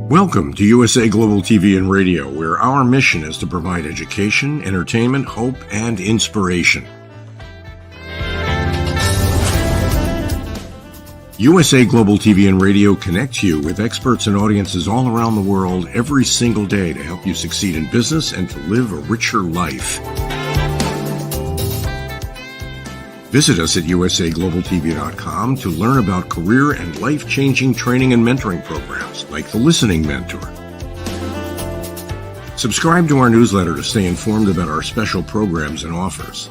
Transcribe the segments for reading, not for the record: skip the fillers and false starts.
Welcome to USA Global TV and Radio, where our mission is to provide education, entertainment, hope, and inspiration. USA Global TV and Radio connects you with experts and audiences all around the world every single day to help you succeed in business and to live a richer life. Visit us at usaglobaltv.com to learn about career and life-changing training and mentoring programs like the Listening Mentor. Subscribe to our newsletter to stay informed about our special programs and offers.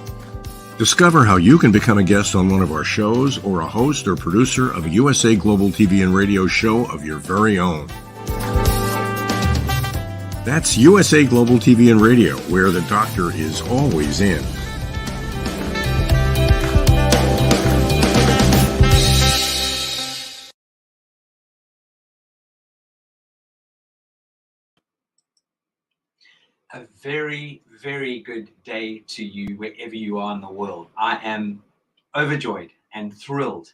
Discover how you can become a guest on one of our shows or a host or producer of a USA Global TV and Radio show of your very own. That's USA Global TV and Radio, where the doctor is always in. A very, very good day to you wherever you are in the world. I am overjoyed and thrilled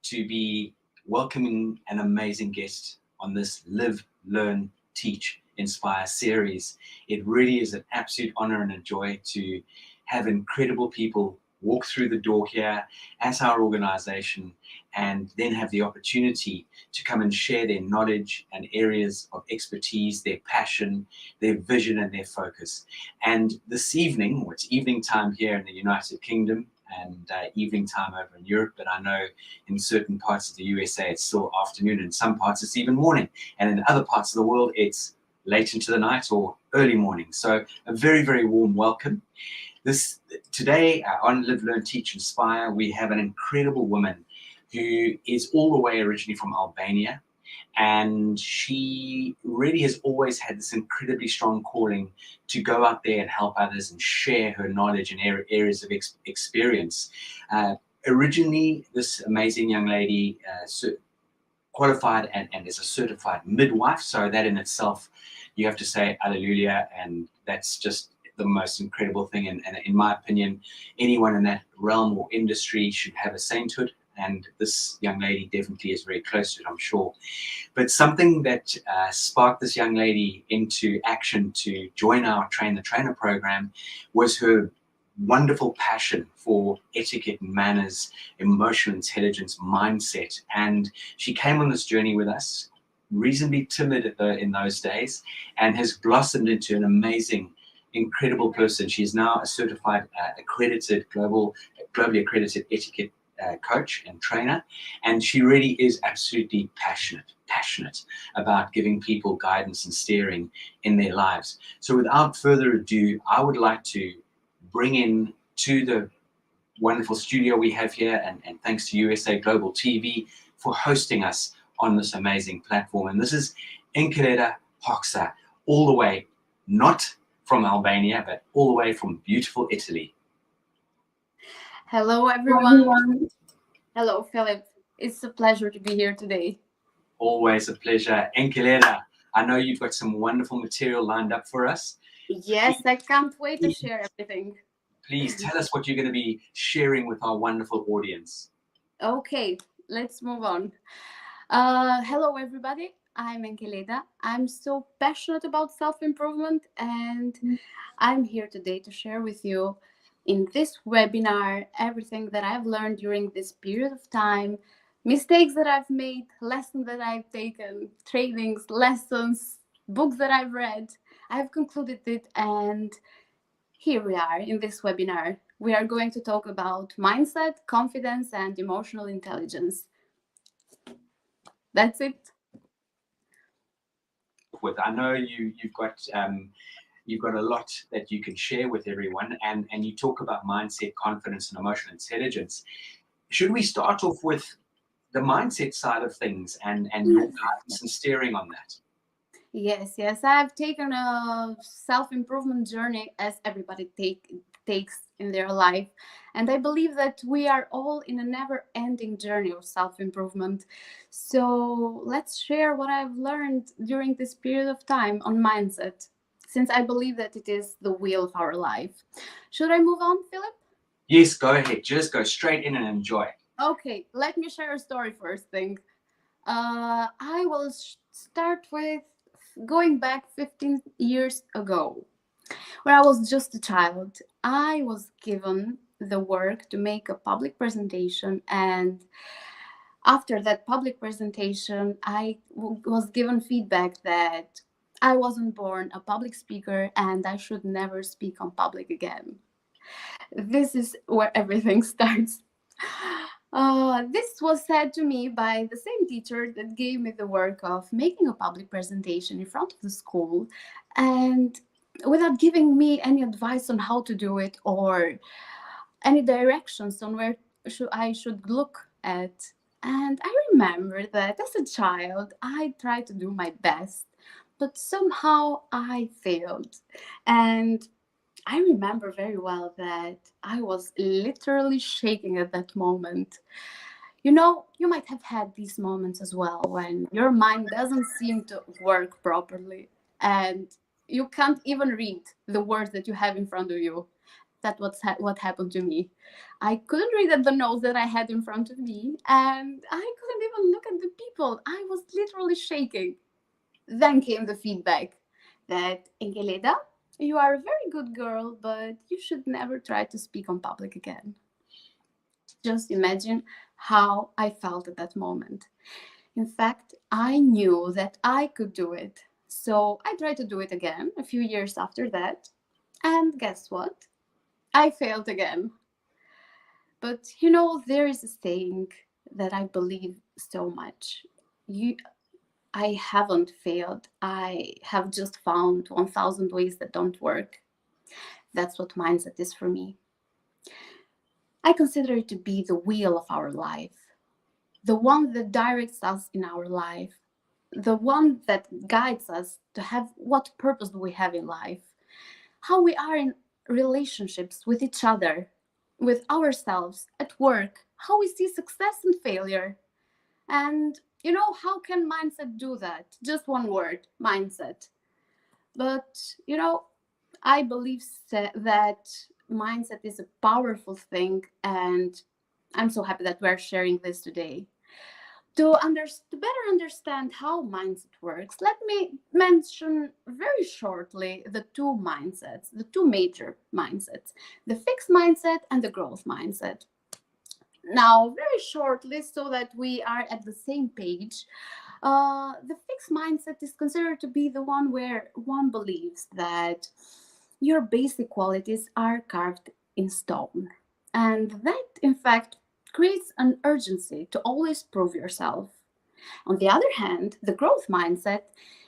to be welcoming an amazing guest on this Live, Learn, Teach, Inspire series. It really is an absolute honor and a joy to have incredible people walk through the door here as our organization and then have the opportunity to come and share their knowledge and areas of expertise, their passion, their vision, and their focus. And this evening, or it's evening time here in the United Kingdom and evening time over in Europe, but I know in certain parts of the USA it's still afternoon, in some parts it's even morning, and in other parts of the world it's late into the night or early morning. So a very, very warm welcome. Today on Live, Learn, Teach, Inspire, we have an incredible woman who is all the way originally from Albania, and she really has always had this incredibly strong calling to go out there and help others and share her knowledge in areas of experience. Originally, this amazing young lady qualified and is a certified midwife, so that in itself, you have to say hallelujah, and that's just the most incredible thing. And in my opinion, anyone in that realm or industry should have a sainthood. And this young lady definitely is very close to it, I'm sure. But something that sparked this young lady into action to join our Train the Trainer program was her wonderful passion for etiquette and manners, emotional intelligence, mindset. And she came on this journey with us, reasonably timid in those days, and has blossomed into an amazing, incredible person. She is now a certified, globally accredited etiquette coach and trainer, and she really is absolutely passionate about giving people guidance and steering in their lives. So without further ado, I would like to bring in to the wonderful studio we have here, and thanks to USA Global TV for hosting us on this amazing platform. And this is Enkeleda, Hoxha, all the way, not from Albania, but all the way from beautiful Italy. Hello, everyone. Hello, Philip. It's a pleasure to be here today. Always a pleasure. Enkeleda, I know you've got some wonderful material lined up for us. Yes, I can't wait to share everything. Please tell us what you're going to be sharing with our wonderful audience. Okay, let's move on. Hello, everybody. I'm Enkeleda. I'm so passionate about self-improvement, and I'm here today to share with you in this webinar everything that I've learned during this period of time, mistakes that I've made, lessons that I've taken, trainings, lessons, books that I've read. I've concluded it, and here we are in this webinar. We are going to talk about mindset, confidence, and emotional intelligence. That's it. I know you've got a lot that you can share with everyone, and you talk about mindset, confidence, and emotional intelligence. Should we start off with the mindset side of things and your guidance and steering on that? Yes. I've taken a self-improvement journey as everybody takes in their life. And I believe that we are all in a never-ending journey of self-improvement. So let's share what I've learned during this period of time on mindset, since I believe that it is the wheel of our life. Should I move on, Philip? Yes, go ahead. Just go straight in and enjoy. Okay, let me share a story first thing. I will start with going back 15 years ago, when I was just a child. I was given the work to make a public presentation, and after that public presentation, was given feedback that I wasn't born a public speaker and I should never speak on public again. This is where everything starts. This was said to me by the same teacher that gave me the work of making a public presentation in front of the school, and without giving me any advice on how to do it or any directions on where I should look at. And I remember that as a child, I tried to do my best, but somehow I failed. And I remember very well that I was literally shaking at that moment. You know, you might have had these moments as well when your mind doesn't seem to work properly and you can't even read the words that you have in front of you. That's what happened to me. I couldn't read at the notes that I had in front of me, and I couldn't even look at the people. I was literally shaking. Then came the feedback that, Enkeleda, you are a very good girl, but you should never try to speak on public again. Just imagine how I felt at that moment. In fact, I knew that I could do it. So I tried to do it again a few years after that. And guess what? I failed again. But you know, there is a saying that I believe so much. I haven't failed. I have just found 1,000 ways that don't work. That's what mindset is for me. I consider it to be the wheel of our life, the one that directs us in our life, the one that guides us to have what purpose do we have in life, how we are in relationships with each other, with ourselves, at work, how we see success and failure. And you know, how can mindset do that? Just one word, mindset. But you know, I believe that mindset is a powerful thing, and I'm so happy that we're sharing this today. To better understand how mindset works, let me mention very shortly the two mindsets, the two major mindsets, the fixed mindset and the growth mindset. Now, very shortly, so that we are at the same page, the fixed mindset is considered to be the one where one believes that your basic qualities are carved in stone. And that, in fact, creates an urgency to always prove yourself. On the other hand, the growth mindset,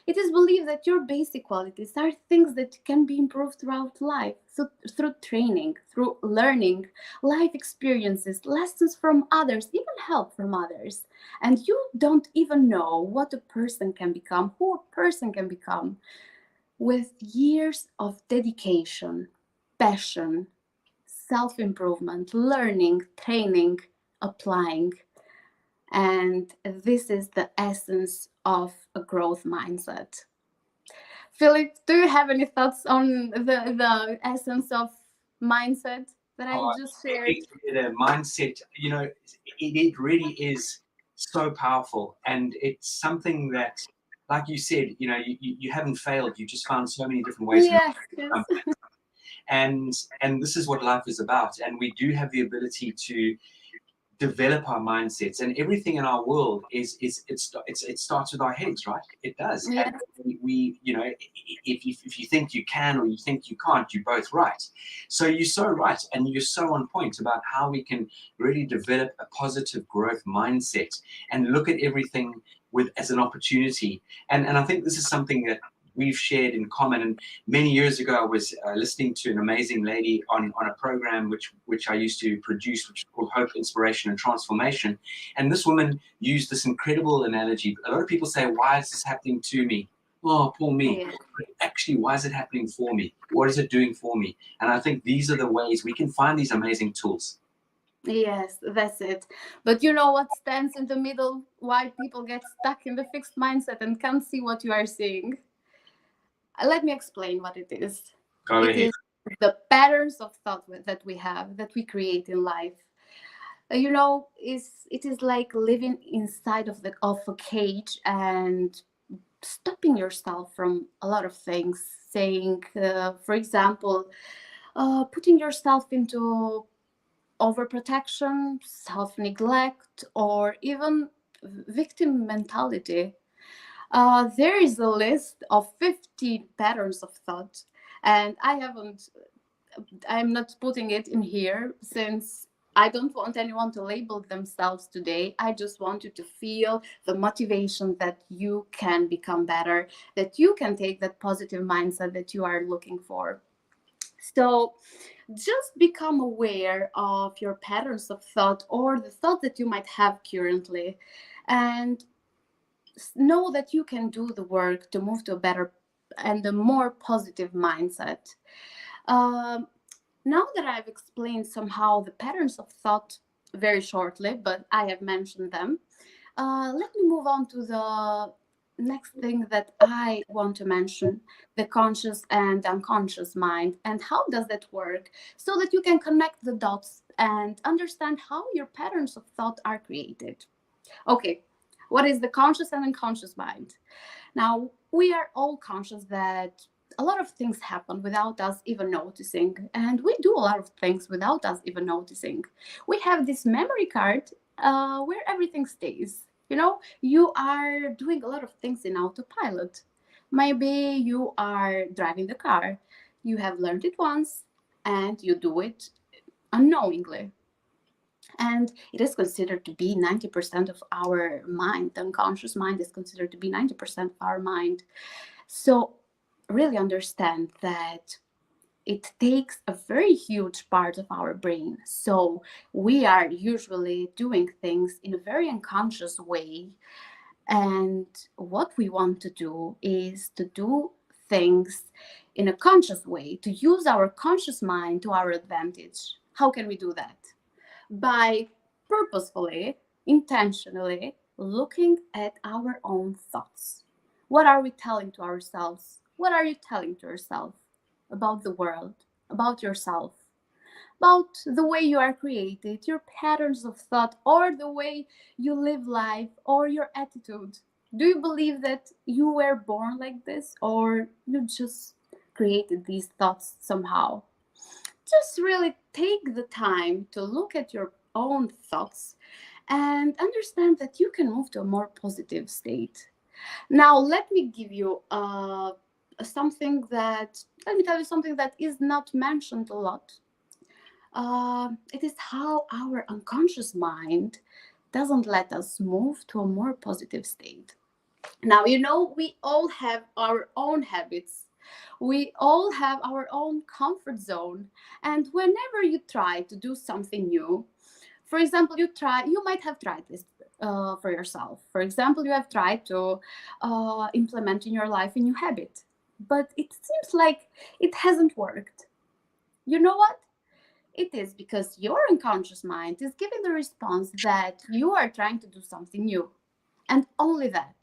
it is believed that your basic qualities are things that can be improved throughout life, through training, through learning, life experiences, lessons from others, even help from others. And you don't even know what a person can become, who a person can become, with years of dedication, passion, self-improvement, learning, training, applying. And this is the essence of a growth mindset. Philip, do you have any thoughts on the essence of mindset that I just shared? The mindset, you know, it really is so powerful, and it's something that, like you said, you know, you haven't failed. You just found so many different ways. Yes, yes. And this is what life is about. And we do have the ability to develop our mindsets, and everything in our world it starts with our heads, right? It does. Yeah. And we you know, if you think you can or you think you can't, you're both right. So you're so right, and you're so on point about how we can really develop a positive growth mindset and look at everything with as an opportunity. And I think this is something that we've shared in common. And many years ago, I was listening to an amazing lady on a program which I used to produce, which is called Hope, Inspiration, and Transformation. And this woman used this incredible analogy. A lot of people say, why is this happening to me? Oh, poor me. Yeah. But actually, why is it happening for me? What is it doing for me? And I think these are the ways we can find these amazing tools. Yes, that's it. But you know what stands in the middle? Why people get stuck in the fixed mindset and can't see what you are seeing? Let me explain what it is. Go It ahead. is the patterns of thought that we have, that we create in life. You know, it is like living inside of a cage, and stopping yourself from a lot of things, saying, for example, putting yourself into overprotection, self-neglect, or even victim mentality. There is a list of 50 patterns of thought, and I'm not putting it in here since I don't want anyone to label themselves today. I just want you to feel the motivation that you can become better, that you can take that positive mindset that you are looking for. So just become aware of your patterns of thought or the thought that you might have currently, and know that you can do the work to move to a better and a more positive mindset. Um, Now that I've explained somehow the patterns of thought very shortly, but I have mentioned them, let me move on to the next thing that I want to mention, the conscious and unconscious mind, and how does that work, so that you can connect the dots and understand how your patterns of thought are created. Okay, what is the conscious and unconscious mind? Now, we are all conscious that a lot of things happen without us even noticing, and we do a lot of things without us even noticing. We have this memory card where everything stays. You know, you are doing a lot of things in autopilot. Maybe you are driving the car, you have learned it once, and you do it unknowingly. And it is considered to be 90% of our mind. The unconscious mind is considered to be 90% of our mind. So really understand that it takes a very huge part of our brain. So we are usually doing things in a very unconscious way. And what we want to do is to do things in a conscious way, to use our conscious mind to our advantage. How can we do that? By purposefully, intentionally looking at our own thoughts. What are we telling to ourselves? What are you telling to yourself about the world, about yourself, about the way you are created, your patterns of thought, or the way you live life, or your attitude? Do you believe that you were born like this, or you just created these thoughts somehow? Just really take the time to look at your own thoughts and understand that you can move to a more positive state. Now, let me tell you something that is not mentioned a lot. It is how our unconscious mind doesn't let us move to a more positive state. Now, you know, we all have our own habits. We all have our own comfort zone. And whenever you try to do something new, for example, you might have tried this for yourself. For example, you have tried to implement in your life a new habit, but it seems like it hasn't worked. You know what? It is because your unconscious mind is giving the response that you are trying to do something new, and only that.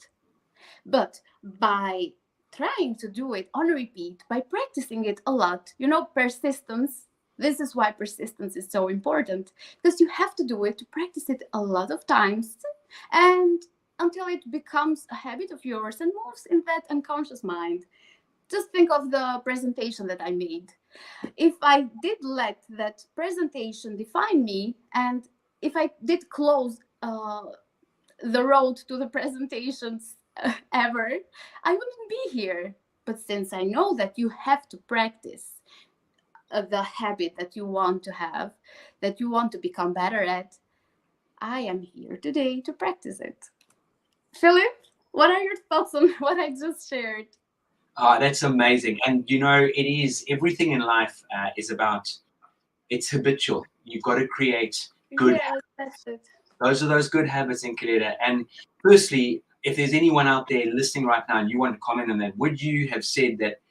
But by trying to do it on repeat, by practicing it a lot, you know, persistence, this is why persistence is so important, because you have to do it, to practice it a lot of times, and until it becomes a habit of yours and moves in that unconscious mind. Just think of the presentation that I made. If I did let that presentation define me, and if I did close the road to the presentations ever, I wouldn't be here. But since I know that you have to practice the habit that you want to have, that you want to become better at, I am here today to practice it. Philip, what are your thoughts on what I just shared? That's amazing. And you know, it is everything in life is about, it's habitual. You've got to create good Yes, that's it. Those are those good habits in Enkeleda. And firstly, if there's anyone out there listening right now and you want to comment on that, would you have said that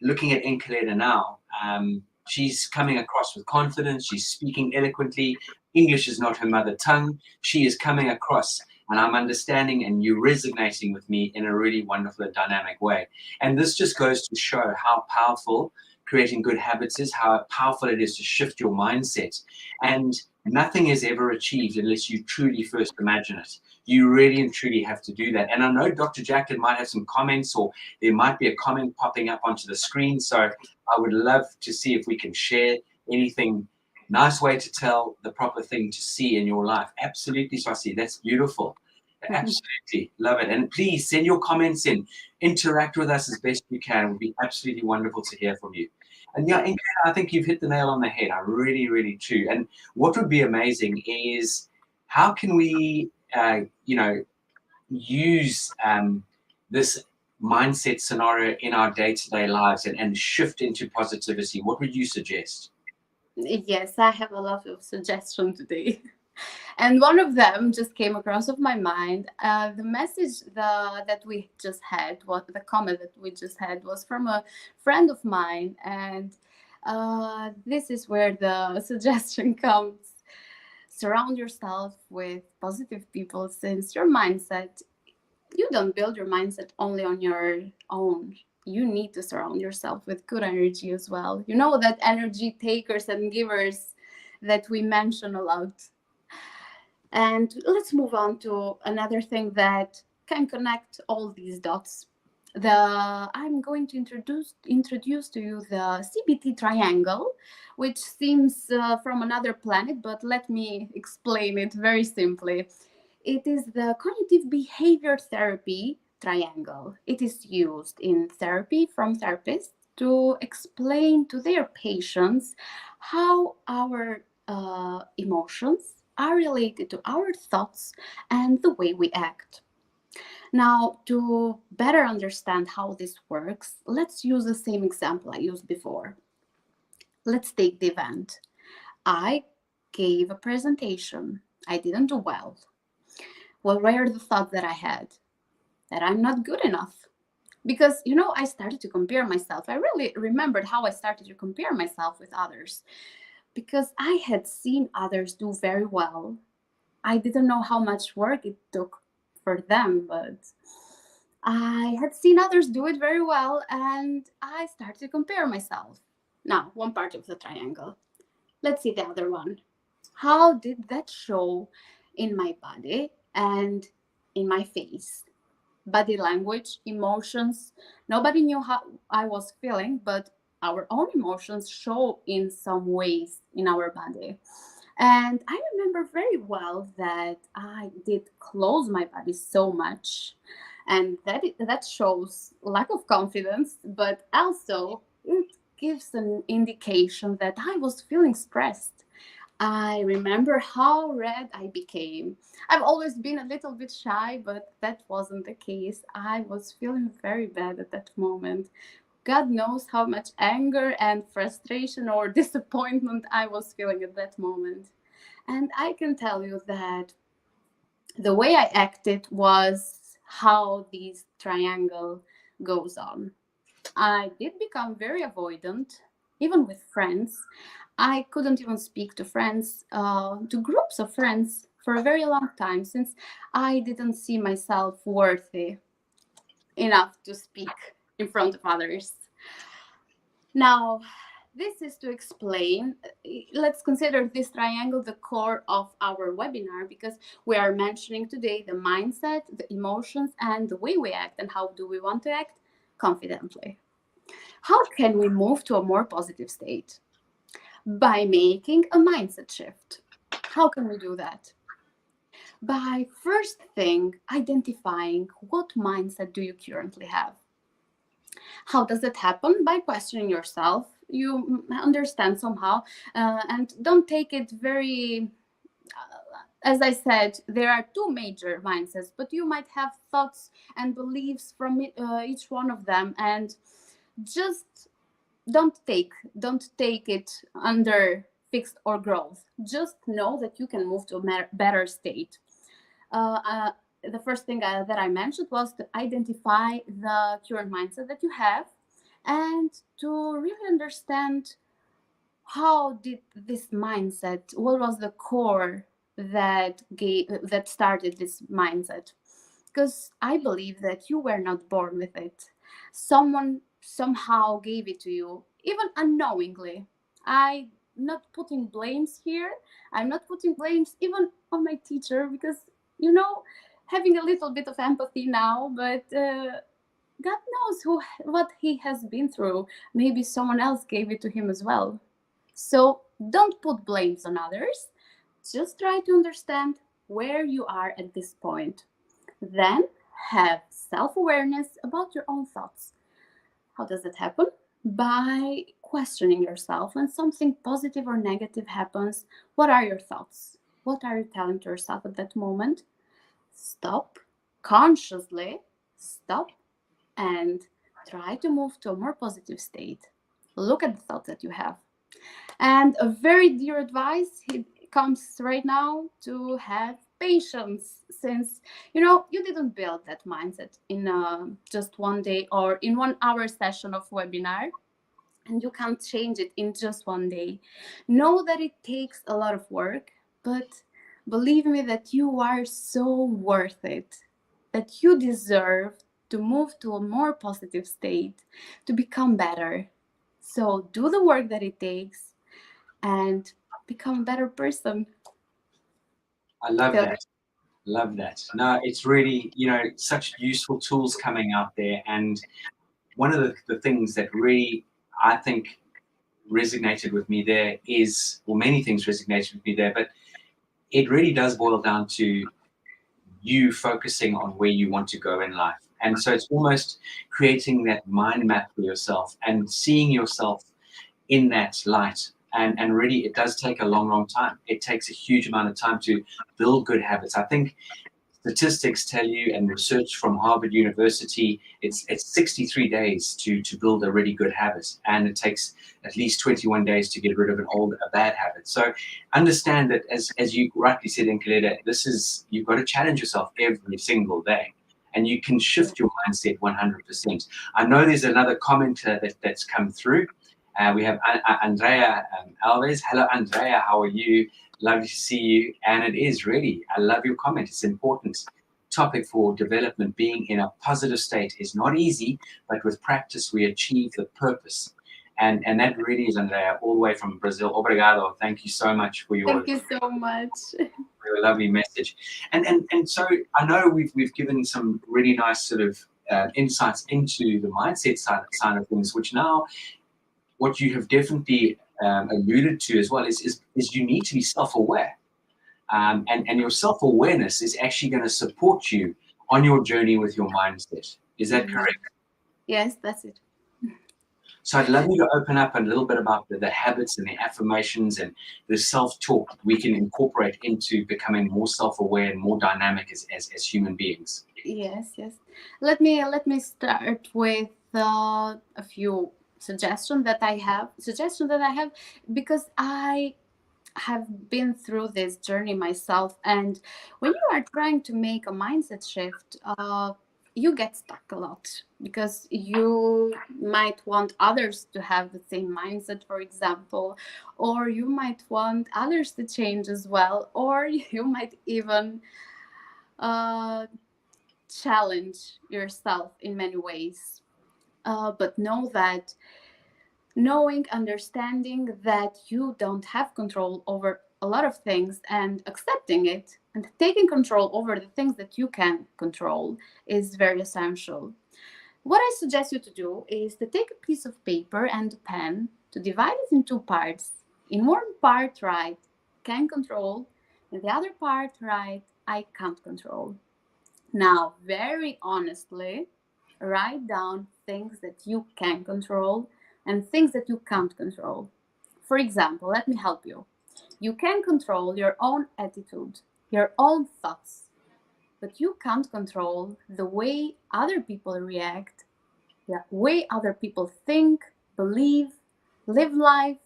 looking at Enkeleda now, she's coming across with confidence, she's speaking eloquently, English is not her mother tongue, she is coming across and I'm understanding and you resonating with me in a really wonderful and dynamic way. And this just goes to show how powerful creating good habits is, how powerful it is to shift your mindset. And Nothing is ever achieved unless you truly first imagine it. You really and truly have to do that. And I know Dr. Jacqueline might have some comments, or there might be a comment popping up onto the screen. So I would love to see if we can share anything. Nice way to tell the proper thing to see in your life. Absolutely, Swasi. That's beautiful. Absolutely. Love it. And please send your comments in. Interact with us as best you can. It would be absolutely wonderful to hear from you. And yeah, I think you've hit the nail on the head. I really, really do. And what would be amazing is how can we, use this mindset scenario in our day-to-day lives and shift into positivity? What would you suggest? Yes, I have a lot of suggestions today. And one of them just came across of my mind. The message that we just had, what the comment that we just had, was from a friend of mine, and this is where the suggestion comes. Surround yourself with positive people, since your mindset, you don't build your mindset only on your own. You need to surround yourself with good energy as well. You know, that energy takers and givers that we mention a lot. And let's move on to another thing that can connect all these dots. I'm going to introduce to you the CBT triangle, which seems from another planet, but let me explain it very simply. It is the cognitive behavior therapy triangle. It is used in therapy from therapists to explain to their patients how our emotions are related to our thoughts and the way we act. Now, to better understand how this works, let's use the same example I used before. Let's take the event. I gave a presentation. I didn't do well. What were the thoughts that I had? That I'm not good enough. Because, I started to compare myself. I really remembered how I started to compare myself with others. Because I had seen others do very well. I didn't know how much work it took for them, but I had seen others do it very well, and I started to compare myself. Now, one part of the triangle. Let's see the other one. How did that show in my body and in my face? Body language, emotions. Nobody knew how I was feeling, but our own emotions show in some ways in our body. And I remember very well that I did close my body so much, and that shows lack of confidence, but also it gives an indication that I was feeling stressed. I remember how red I became. I've always been a little bit shy, but that wasn't the case. I was feeling very bad at that moment. God knows how much anger and frustration or disappointment I was feeling at that moment. And I can tell you that the way I acted was how this triangle goes on. I did become very avoidant, even with friends. I couldn't even speak to friends, to groups of friends, for a very long time, since I didn't see myself worthy enough to speak in front of others. Now, this is to explain, let's consider this triangle the core of our webinar, because we are mentioning today the mindset, the emotions, and the way we act, and how do we want to act confidently. How can we move to a more positive state? By making a mindset shift. How can we do that? By first thing, identifying what mindset do you currently have. How does it happen? By questioning yourself. You understand somehow, and don't take it very, as I said, there are two major mindsets, but you might have thoughts and beliefs from each one of them, and just don't take it under fixed or growth. Just know that you can move to a better state. The first thing that I mentioned was to identify the current mindset that you have, and to really understand how did this mindset, what was the core that started this mindset. Because I believe that you were not born with it. Someone somehow gave it to you, even unknowingly. I not putting blames here. I'm not putting blames even on my teacher, because, having a little bit of empathy now, but God knows what he has been through. Maybe someone else gave it to him as well. So don't put blames on others. Just try to understand where you are at this point. Then have self-awareness about your own thoughts. How does that happen? By questioning yourself. When something positive or negative happens, what are your thoughts? What are you telling to yourself at that moment? Stop, consciously stop, and try to move to a more positive state. Look at the thoughts that you have. And a very dear advice comes right now: to have patience, since you didn't build that mindset in just one day or in 1 hour session of webinar, and you can't change it in just one day. Know that it takes a lot of work, but believe me that you are so worth it, that you deserve to move to a more positive state, to become better. So do the work that it takes and become a better person. I love So, that. Love that. No, it's really, such useful tools coming out there. And one of the things that really, I think, resonated with me there is, well, many things resonated with me there, but it really does boil down to you focusing on where you want to go in life. And so it's almost creating that mind map for yourself and seeing yourself in that light. And really, it does take a long time. It takes a huge amount of time to build good habits. I think statistics tell you, and research from Harvard University, it's 63 days to build a really good habit, and it takes at least 21 days to get rid of a bad habit. So understand that, as you rightly said, Enkeleda, you've got to challenge yourself every single day, and you can shift your mindset 100%. I know there's another commenter that's come through. We have Andrea Alves. Hello, Andrea. How are you? Lovely to see you. And it is really, I love your comment. It's important topic for development. Being in a positive state is not easy, but with practice, we achieve the purpose. And that really is, Andrea, all the way from Brazil. Obrigado. Thank you so much for your, thank you so much. for your lovely message. And so I know we've given some really nice sort of insights into the mindset side of things, which now, what you have definitely alluded to as well is you need to be self-aware, and your self-awareness is actually going to support you on your journey with your mindset. Is that correct? Yes, that's it. So I'd love you to open up a little bit about the habits and the affirmations and the self-talk we can incorporate into becoming more self-aware and more dynamic as human beings. Yes. Let me start with a few suggestions that I have, because I have been through this journey myself. And when you are trying to make a mindset shift, you get stuck a lot, because you might want others to have the same mindset, for example, or you might want others to change as well, or you might even challenge yourself in many ways. But understanding that you don't have control over a lot of things, and accepting it and taking control over the things that you can control, is very essential. What I suggest you to do is to take a piece of paper and a pen, to divide it in two parts. In one part, write can control, and the other part, write I can't control. Now, very honestly, write down things that you can control and things that you can't control. For example, let me help you. You can control your own attitude, your own thoughts, but you can't control the way other people react, the way other people think, believe, live life,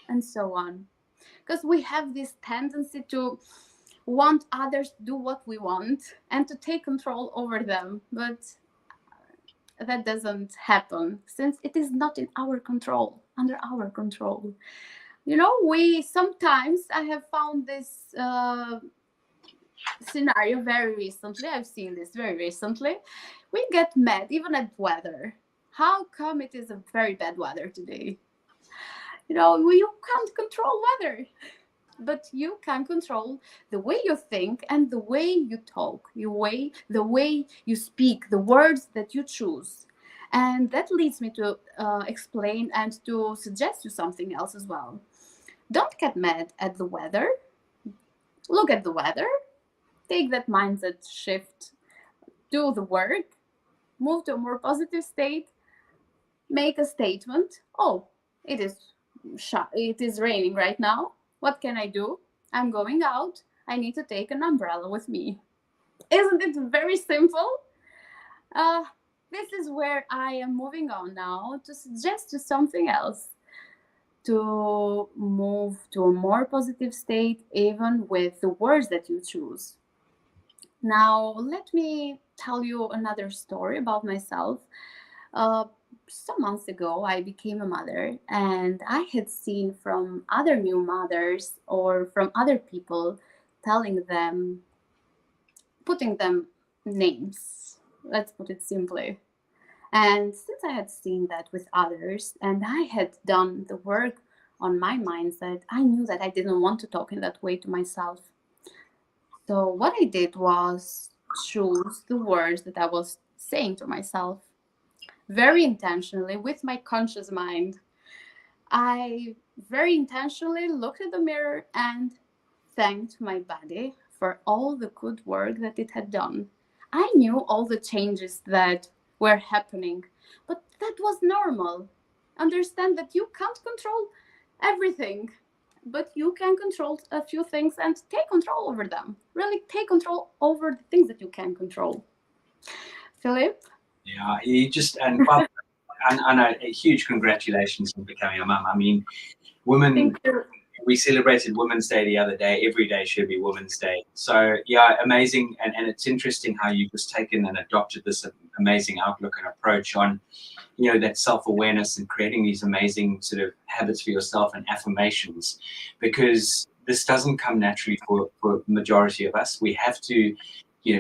and so on. Because we have this tendency to want others to do what we want and to take control over them, but that doesn't happen, since it is not in our control, under our control. We sometimes, I have found this scenario very recently. I've seen this very recently. We get mad even at weather. How come it is a very bad weather today? You can't control weather, but you can control the way you think and the way you talk, the way you speak, the words that you choose. And that leads me to explain and to suggest you something else as well. Don't get mad at the weather. Look at the weather, take that mindset shift, do the work, move to a more positive state, make a statement. Oh, it is it is raining right now. What can I do? I'm going out. I need to take an umbrella with me. Isn't it very simple? Uh, this is where I am moving on now to suggest you something else, to move to a more positive state, even with the words that you choose. Now, let me tell you another story about myself. Uh, some months ago, I became a mother, and I had seen from other new mothers or from other people telling them, putting them names. Let's put it simply. And since I had seen that with others and I had done the work on my mindset, I knew that I didn't want to talk in that way to myself. So what I did was choose the words that I was saying to myself very intentionally with my conscious mind. I very intentionally looked at the mirror and thanked my body for all the good work that it had done. I knew all the changes that were happening, but that was normal. Understand that you can't control everything, but you can control a few things and take control over them. Really take control over the things that you can control. Philip? Yeah, you just and a huge congratulations on becoming a mum. I mean, women. Thank you. We celebrated Women's Day the other day. Every day should be Women's Day. So yeah, amazing. And it's interesting how you've just taken and adopted this amazing outlook and approach on, that self-awareness and creating these amazing sort of habits for yourself and affirmations, because this doesn't come naturally for majority of us. We have to,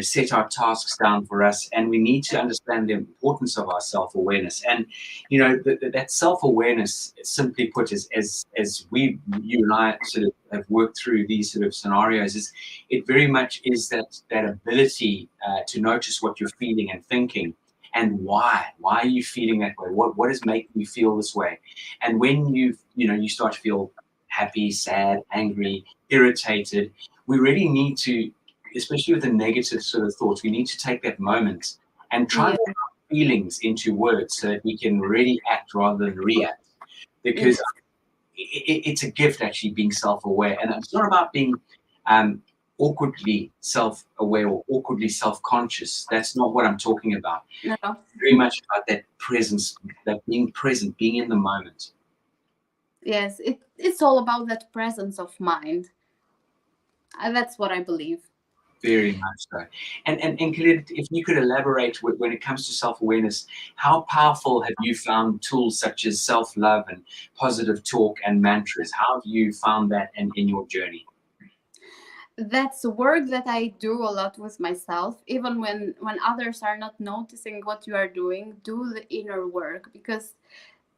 set our tasks down for us, and we need to understand the importance of our self-awareness. And that self-awareness, simply put, as you and I sort of have worked through these sort of scenarios, is it very much is that ability to notice what you're feeling and thinking, and why are you feeling that way, what is making you feel this way. And when you start to feel happy, sad, angry, irritated, we really need to, especially with the negative sort of thoughts, we need to take that moment and try to put our feelings into words so that we can really act rather than react. Because it's a gift, actually, being self-aware. And it's not about being awkwardly self-aware or awkwardly self-conscious. That's not what I'm talking about. No. Very much about that presence, that being present, being in the moment. Yes, it's all about that presence of mind. That's what I believe. Very much so. And Enkeleda, if you could elaborate when it comes to self-awareness, how powerful have you found tools such as self-love and positive talk and mantras? How have you found that in your journey? That's work that I do a lot with myself, even when others are not noticing what you are doing. Do the inner work, because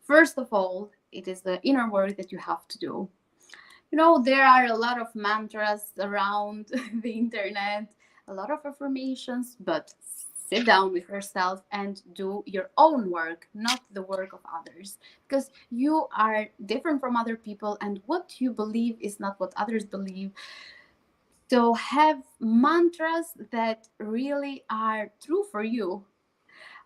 first of all, it is the inner work that you have to do. There are a lot of mantras around the internet, a lot of affirmations, but sit down with yourself and do your own work, not the work of others, because you are different from other people, and what you believe is not what others believe. So have mantras that really are true for you.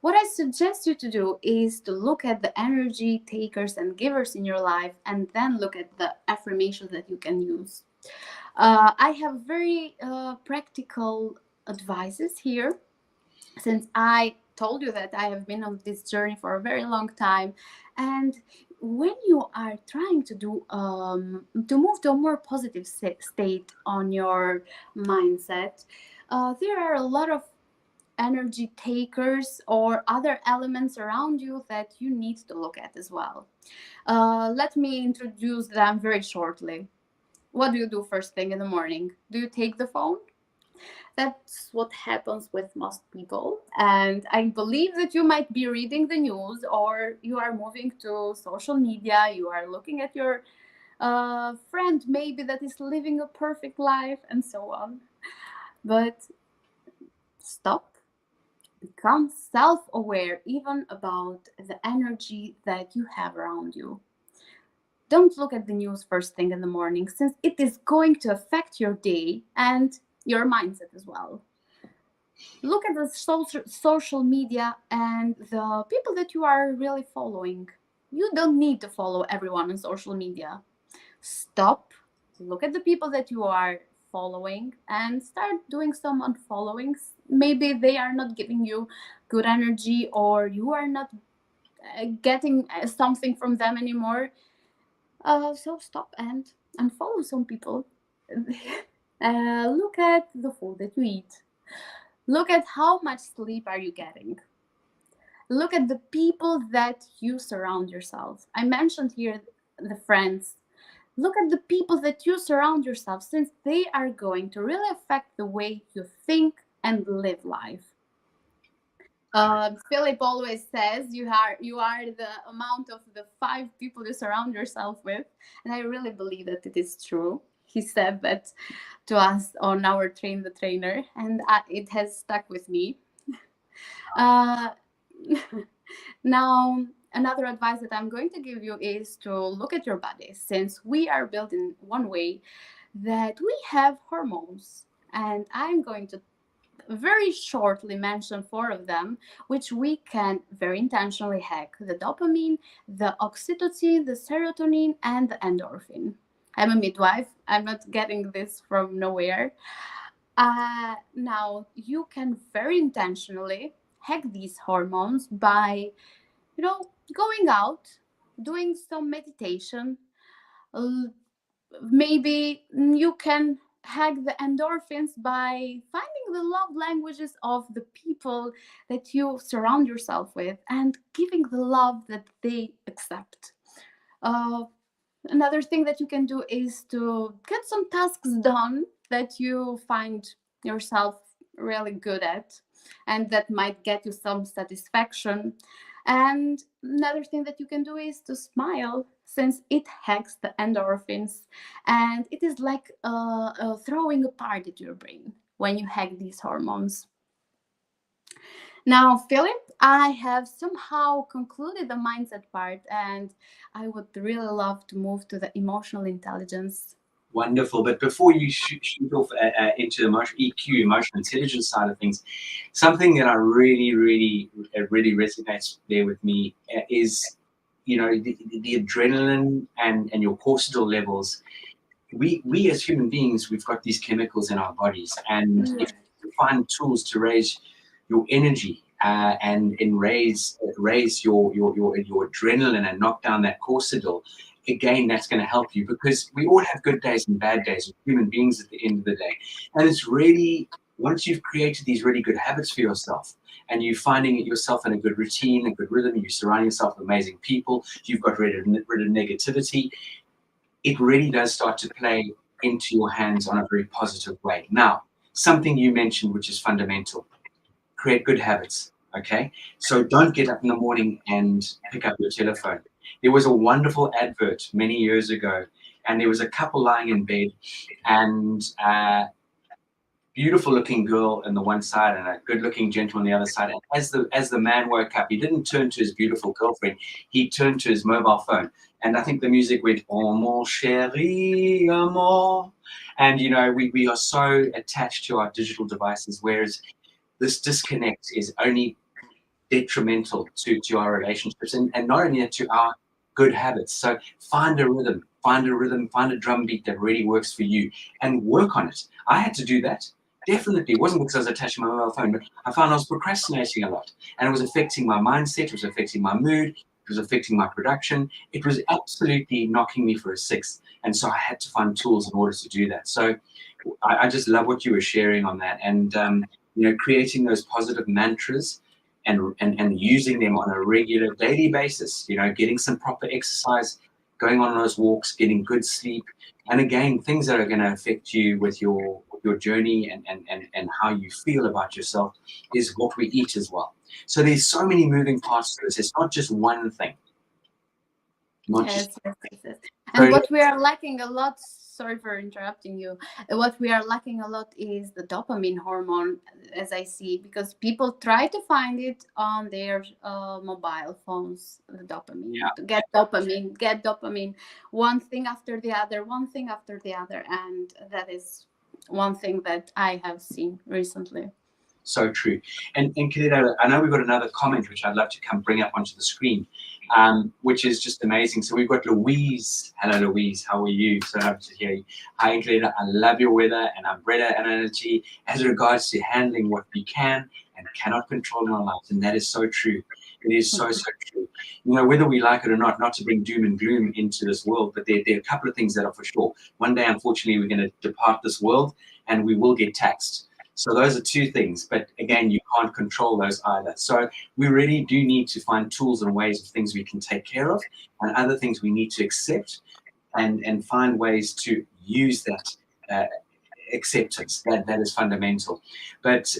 What I suggest you to do is to look at the energy takers and givers in your life, and then look at the affirmations that you can use. I have very practical advices here, since I told you that I have been on this journey for a very long time. And when you are trying to move to a more positive state on your mindset, there are a lot of energy takers or other elements around you that you need to look at as well. Let me introduce them very shortly. What do you do first thing in the morning? Do you take the phone? That's what happens with most people. And I believe that you might be reading the news, or you are moving to social media, you are looking at your friend maybe that is living a perfect life and so on. But stop, become self aware even about the energy that you have around you. Don't look at the news first thing in the morning, since it is going to affect your day and your mindset as well. Look at the social media and the people that you are really following. You don't need to follow everyone on social media. Stop, look at the people that you are following, and start doing some unfollowings. Maybe they are not giving you good energy, or you are not getting something from them anymore. So stop and unfollow some people. Look at the food that you eat. Look at how much sleep are you getting. Look at the people that you surround yourself. I mentioned here the friends. Look at the people that you surround yourself, since they are going to really affect the way you think and live life. Philip always says you are the amount of the 5 people you surround yourself with, and I really believe that it is true. He said that to us on our Train the Trainer, and it has stuck with me. Uh, Now, another advice that I'm going to give you is to look at your body, since we are built in one way that we have hormones. And I'm going to very shortly mention 4 of them, which we can very intentionally hack: the dopamine, the oxytocin, the serotonin, and the endorphin. I'm a midwife, I'm not getting this from nowhere. Now, you can very intentionally hack these hormones by going out, doing some meditation. uh, Maybe you can hack the endorphins by finding the love languages of the people that you surround yourself with and giving the love that they accept. uh, Another thing that you can do is to get some tasks done that you find yourself really good at, and that might get you some satisfaction. And another thing that you can do is to smile, since it hacks the endorphins, and it is like throwing a party to your brain when you hack these hormones. Now, Philip, I have somehow concluded the mindset part, and I would really love to move to the emotional intelligence. Wonderful. But before you shoot off into the EQ, emotional intelligence side of things, something that I really resonates there with me is, the adrenaline and your cortisol levels. We as human beings, we've got these chemicals in our bodies, and if you find tools to raise your energy and raise your adrenaline and knock down that cortisol, again, that's going to help you, because we all have good days and bad days as human beings at the end of the day. And it's really, once you've created these really good habits for yourself, and you're finding it yourself in a good routine, a good rhythm, you surround yourself with amazing people, you've got rid of negativity, it really does start to play into your hands on a very positive way. Now, something you mentioned, which is fundamental: create good habits. Okay, so don't get up in the morning and pick up your telephone. There was a wonderful advert many years ago, and there was a couple lying in bed, and beautiful looking girl on the one side and a good looking gentleman on the other side. And as the man woke up, he didn't turn to his beautiful girlfriend, he turned to his mobile phone. And I think the music went, "Oh mon chéri amour." And we are so attached to our digital devices, whereas this disconnect is only detrimental to our relationships, and not only to our good habits. So find a rhythm, find a drum beat that really works for you, and work on it. I had to do that. Definitely. It wasn't because I was attached to my mobile phone, but I found I was procrastinating a lot, and it was affecting my mindset, it was affecting my mood, it was affecting my production. It was absolutely knocking me for a six. And so I had to find tools in order to do that. So I just love what you were sharing on that. And creating those positive mantras and using them on a regular daily basis, getting some proper exercise, going on those walks, getting good sleep. And again, things that are going to affect you with your your journey and how you feel about yourself is what we eat as well. So there's so many moving parts to this. It's not just one thing. Not just Yes. so And what we are lacking a lot, sorry for interrupting you, what we are lacking a lot is the dopamine hormone, as I see, because people try to find it on their mobile phones, the dopamine, yeah. to get dopamine, one thing after the other, one thing after the other. And that is one thing that I have seen recently. So true. And Enkeleda, I know we've got another comment which I'd love to come bring up onto the screen, which is just amazing. So we've got Louise. Hello, Louise. How are you? So happy to hear you. Hi, Enkeleda. I love your weather and umbrella analogy as regards to handling what we can and cannot control in our lives. And that is so true. It is so true. You know, whether we like it or not to bring doom and gloom into this world, but there are a couple of things that are for sure. One day, unfortunately, we're going to depart this world and we will get taxed. So those are two things, but again, you can't control those either. So we really do need to find tools and ways of things we can take care of and other things we need to accept and find ways to use that acceptance. That is fundamental. But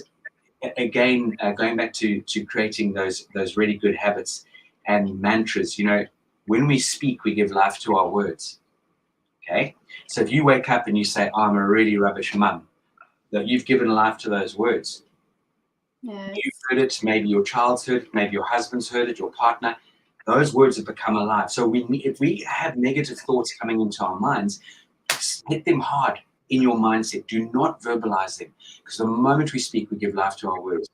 again, going back to creating those really good habits and mantras, you know, when we speak, we give life to our words. Okay? So if you wake up and you say, I'm a really rubbish mum, that you've given life to those words. Yes. You've heard it, maybe your child's heard it, maybe your husband's heard it, your partner. Those words have become alive. So if we have negative thoughts coming into our minds, hit them hard in your mindset. Do not verbalize them, because the moment we speak, we give life to our words.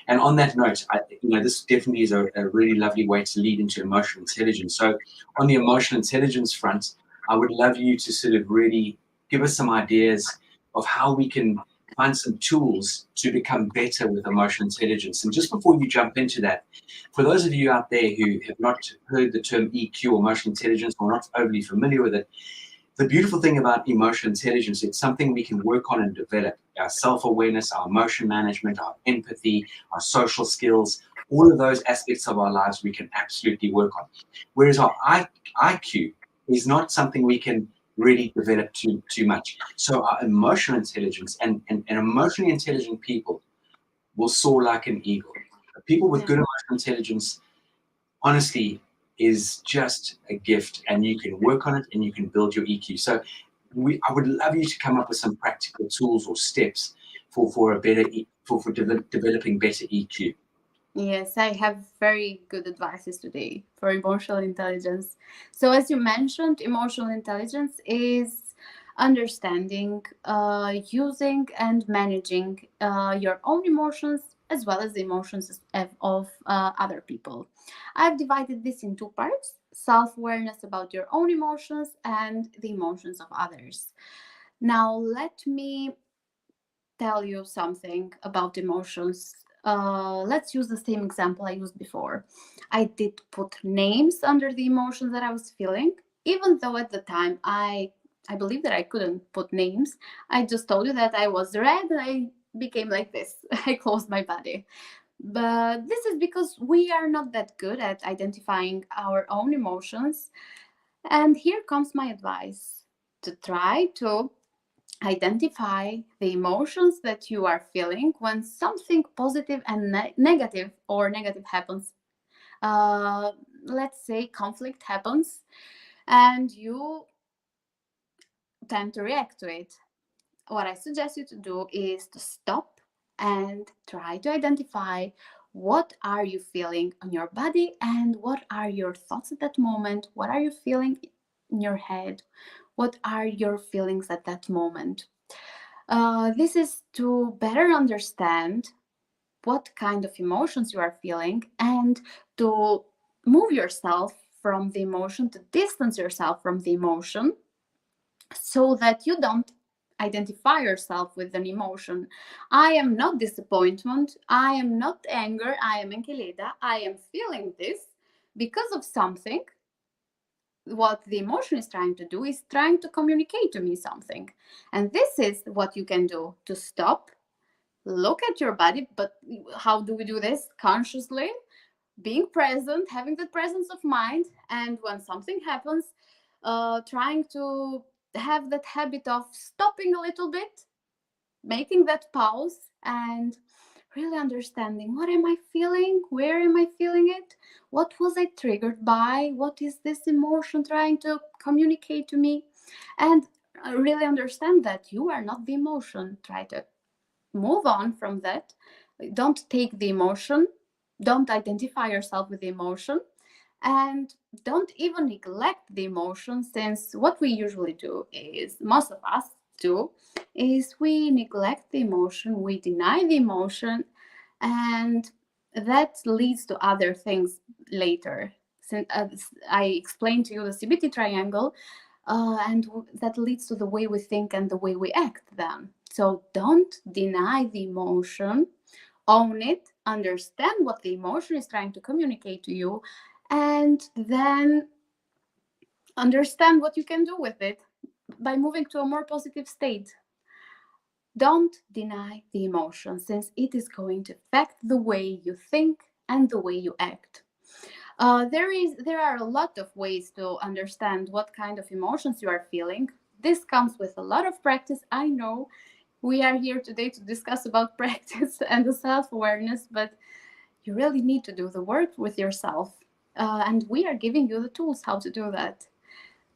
And on that note, this definitely is a really lovely way to lead into emotional intelligence. So on the emotional intelligence front, I would love you to sort of really give us some ideas of how we can find some tools to become better with emotional intelligence. And just before you jump into that, for those of you out there who have not heard the term EQ, emotional intelligence, or not overly familiar with it, the beautiful thing about emotional intelligence, it's something we can work on and develop. Our self-awareness, our emotion management, our empathy, our social skills, all of those aspects of our lives we can absolutely work on. Whereas our IQ is not something we can really develop too much. So our emotional intelligence and emotionally intelligent people will soar like an eagle. People with good emotional intelligence, honestly, is just a gift, and you can work on it and you can build your EQ. So I would love you to come up with some practical tools or steps for a better for developing better EQ. Yes, I have very good advices today for emotional intelligence. So, as you mentioned, emotional intelligence is understanding, using, and managing your own emotions as well as the emotions of other people. I've divided this in two parts: self awareness about your own emotions and the emotions of others. Now, let me tell you something about emotions. Let's use the same example I used before. I did put names under the emotions that I was feeling, even though at the time I believe that I couldn't put names. I just told you that I was red and I became like this. I closed my body. But this is because we are not that good at identifying our own emotions. And here comes my advice: to try to identify the emotions that you are feeling when something positive and negative happens. uh, let's say conflict happens and you tend to react to it. What I suggest you to do is to stop and try to identify what are you feeling on your body and what are your thoughts at that moment. What are you feeling in your head? What are your feelings at that moment? This is to better understand what kind of emotions you are feeling and to move yourself from the emotion, to distance yourself from the emotion so that you don't identify yourself with an emotion. I am not disappointment. I am not anger. I am Enkeleda. I am feeling this because of something. What the emotion is trying to do is trying to communicate to me something. And this is what you can do: to stop, look at your body. But how do we do this? Consciously, being present, having the presence of mind. And when something happens, trying to have that habit of stopping a little bit, making that pause and really understanding, what am I feeling? Where am I feeling it? What was I triggered by? What is this emotion trying to communicate to me? And really understand that you are not the emotion. Try to move on from that. Don't take the emotion. Don't identify yourself with the emotion. And don't even neglect the emotion, since what we usually do is, most of us do, is we neglect the emotion, we deny the emotion, and that leads to other things later. Since I explained to you the CBT triangle, and that leads to the way we think and the way we act then. So don't deny the emotion, own it, understand what the emotion is trying to communicate to you, and then understand what you can do with it by moving to a more positive state. Don't deny the emotion, since it is going to affect the way you think and the way you act. There are a lot of ways to understand what kind of emotions you are feeling. This comes with a lot of practice. I know we are here today to discuss about practice and the self-awareness, but you really need to do the work with yourself. And we are giving you the tools how to do that.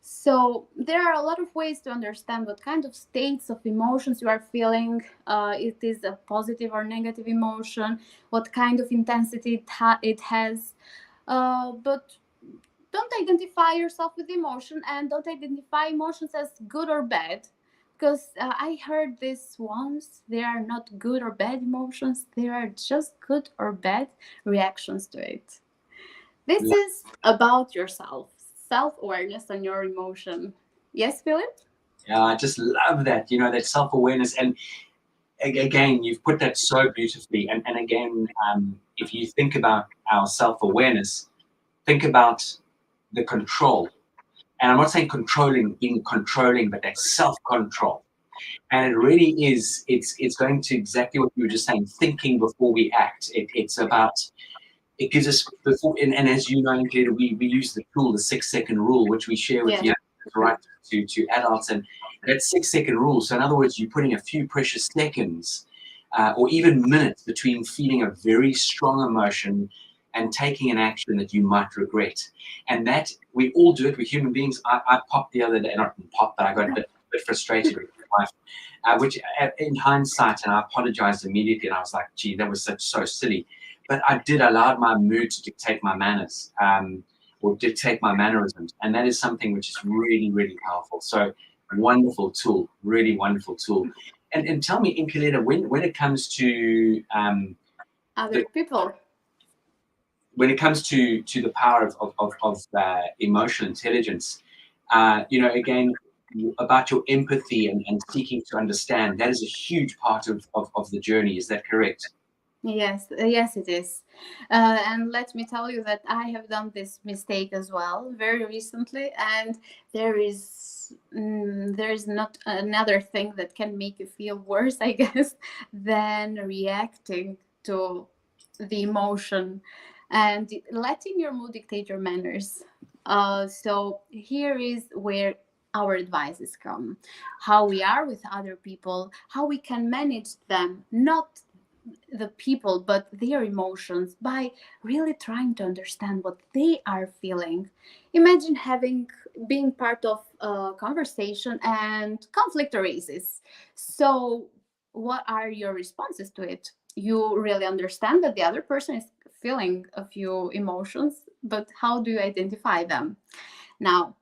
So there are a lot of ways to understand what kind of states of emotions you are feeling. It is a positive or negative emotion, what kind of intensity it has. But don't identify yourself with emotion, and don't identify emotions as good or bad, because I heard this once. There are not good or bad emotions, there are just good or bad reactions to it. This is about yourself, self-awareness on your emotion. Yes, Philip? Yeah, I just love that, that self-awareness. And again, you've put that so beautifully. And again, if you think about our self-awareness, think about the control. And I'm not saying controlling, being controlling, but that self-control. And it really is, it's going to exactly what you were just saying, thinking before we act. It's about, it gives us, before, and as you know, Enkeleda, we use the tool, the 6-second rule, which we share with Yeah. you, right, to adults. And that 6-second rule, so in other words, you're putting a few precious seconds or even minutes between feeling a very strong emotion and taking an action that you might regret. And that, we all do it, we're human beings. I popped the other day, not popped, but I got a bit frustrated with my wife, which in hindsight, and I apologized immediately, and I was like, gee, that was so silly. But I did allow my mood to dictate my manners, or dictate my mannerisms. And that is something which is really, really powerful. So wonderful tool, really wonderful tool. And tell me, Enkeleda, when it comes to Other people. when it comes to the power of emotional intelligence, again, about your empathy and seeking to understand, that is a huge part of the journey. Is that correct? Yes, yes, it is. And let me tell you that I have done this mistake as well very recently, and there is not another thing that can make you feel worse, I guess, than reacting to the emotion and letting your mood dictate your manners. So here is where our advices come: how we are with other people, how we can manage them, not the people but their emotions, by really trying to understand what they are feeling. Imagine being part of a conversation and conflict arises. So what are your responses to it? You really understand that the other person is feeling a few emotions, but how do you identify them? Now,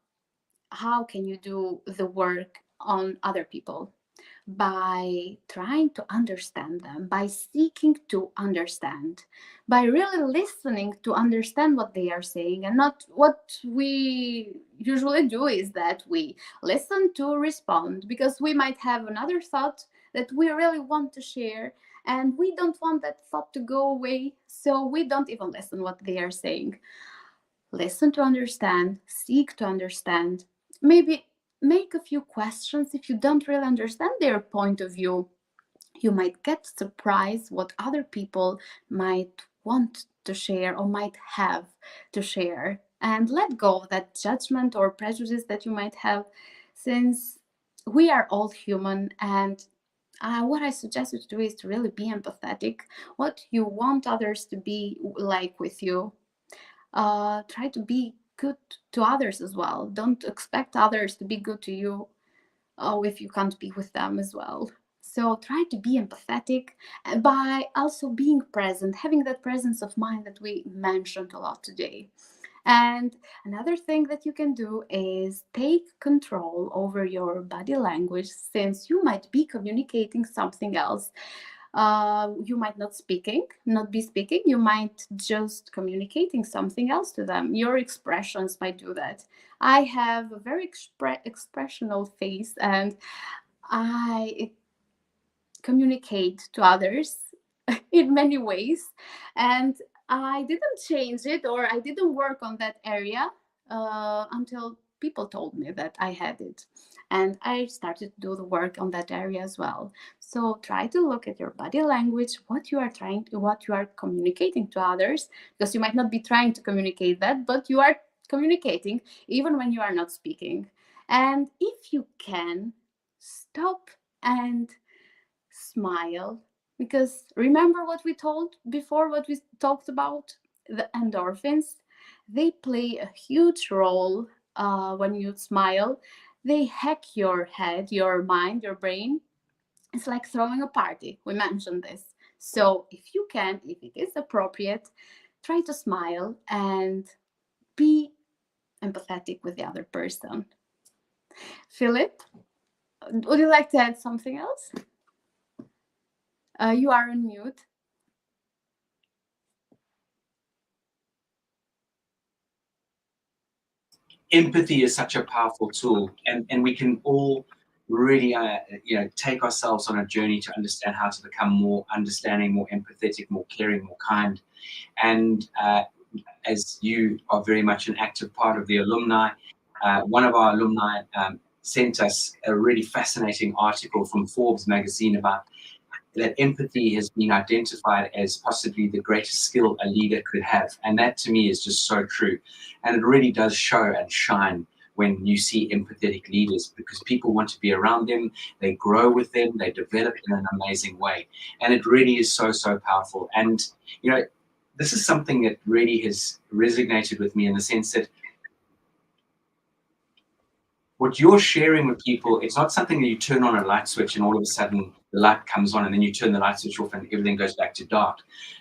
how can you do the work on other people? By trying to understand them, by seeking to understand, by really listening to understand what they are saying. And not what we usually do is that we listen to respond, because we might have another thought that we really want to share, and we don't want that thought to go away, so we don't even listen what they are saying. Listen to understand, seek to understand, maybe make a few questions if you don't really understand their point of view. You might get surprised what other people might want to share or might have to share, and let go of that judgment or prejudice that you might have, since we are all human, and what I suggest you to do is to really be empathetic. What you want others to be like with you. Try to be good to others as well. Don't expect others to be good to you if you can't be with them as well. So try to be empathetic by also being present, having that presence of mind that we mentioned a lot today. And another thing that you can do is take control over your body language, since you might be communicating something else. You might not be speaking, you might just communicating something else to them. Your expressions might do that. I have a very expressional face, and I communicate to others in many ways, and I didn't change it, or I didn't work on that area until people told me that I had it, and I started to do the work on that area as well. So try to look at your body language, what you are communicating to others, because you might not be trying to communicate that, but you are communicating even when you are not speaking. And if you can, stop and smile, because remember what we told before, what we talked about, the endorphins, they play a huge role when you smile. They hack your head, your mind, your brain. It's like throwing a party, we mentioned this. So if you can, if it is appropriate, try to smile and be empathetic with the other person. Philip, would you like to add something else? You are on mute. Empathy is such a powerful tool, and we can all really take ourselves on a journey to understand how to become more understanding, more empathetic, more caring, more kind. And as you are very much an active part of the alumni, one of our alumni sent us a really fascinating article from Forbes magazine about that empathy has been identified as possibly the greatest skill a leader could have. And that to me is just so true. And it really does show and shine when you see empathetic leaders, because people want to be around them, they grow with them, they develop in an amazing way. And it really is so, so powerful. And, this is something that really has resonated with me in the sense that what you're sharing with people, it's not something that you turn on a light switch and all of a sudden the light comes on and then you turn the light switch off and everything goes back to dark.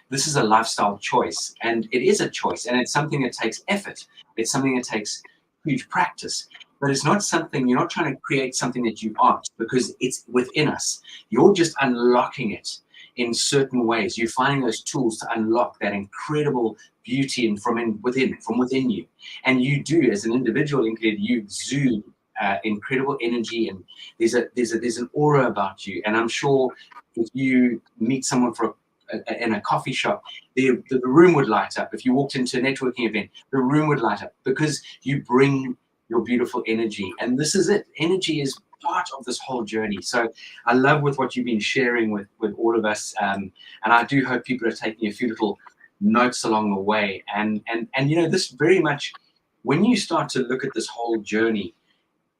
This is a lifestyle choice, and it is a choice, and it's something that takes effort. It's something that takes huge practice, but it's not something, you're not trying to create something that you aren't, because it's within us. You're just unlocking it in certain ways. You're finding those tools to unlock that incredible beauty and from within you. And you do, as an individual, you exude incredible energy, and there's an aura about you. And I'm sure if you meet someone in a coffee shop, the room would light up. If you walked into a networking event, the room would light up, because you bring your beautiful energy. And this is it. Energy is part of this whole journey. So I love with what you've been sharing with all of us, and I do hope people are taking a few little notes along the way. And this very much, when you start to look at this whole journey,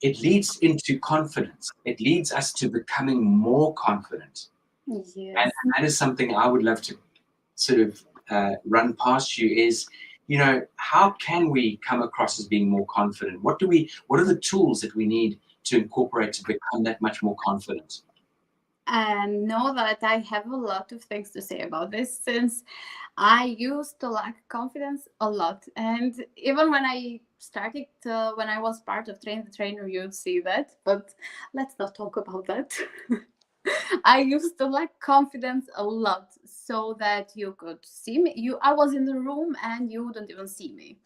it leads into confidence. It leads us to becoming more confident. Yes. And that is something I would love to sort of run past you is, how can we come across as being more confident? What are the tools that we need to incorporate to become that much more confident? And know that I have a lot of things to say about this, since I used to lack confidence a lot. And even when I started, when I was part of Train the Trainer, you'd see that. But let's not talk about that. I used to lack confidence a lot, so that you could see me. I was in the room and you wouldn't even see me,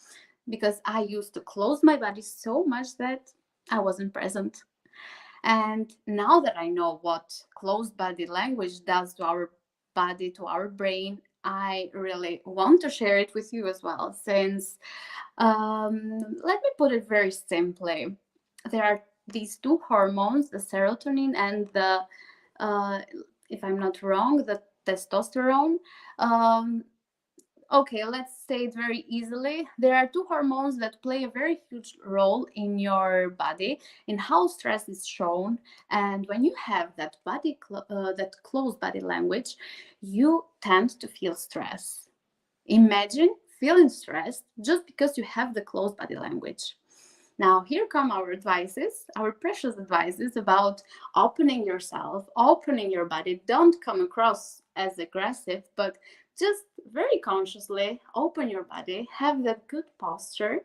because I used to close my body so much that I wasn't present. And now that I know what closed body language does to our body, to our brain, I really want to share it with you as well. Since, let me put it very simply, there are these two hormones, the serotonin and the, if I'm not wrong, the testosterone. Okay, let's say it very easily. There are two hormones that play a very huge role in your body, in how stress is shown. And when you have that that close body language, you tend to feel stress. Imagine feeling stressed just because you have the close body language. Now, here come our advices, our precious advices about opening yourself, opening your body. Don't come across as aggressive, but just very consciously open your body, have that good posture.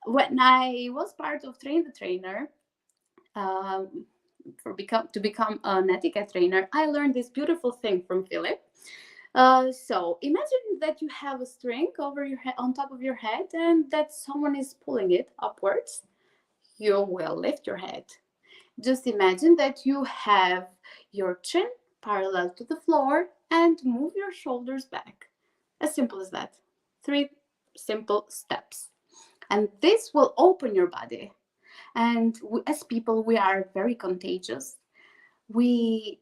When I was part of Train the Trainer, to become an etiquette trainer, I learned this beautiful thing from Philip. So imagine that you have a string over your head, on top of your head, and that someone is pulling it upwards. You will lift your head. Just imagine that you have your chin parallel to the floor and move your shoulders back. As simple as that. 3 simple steps. And this will open your body. And as people, we are very contagious. We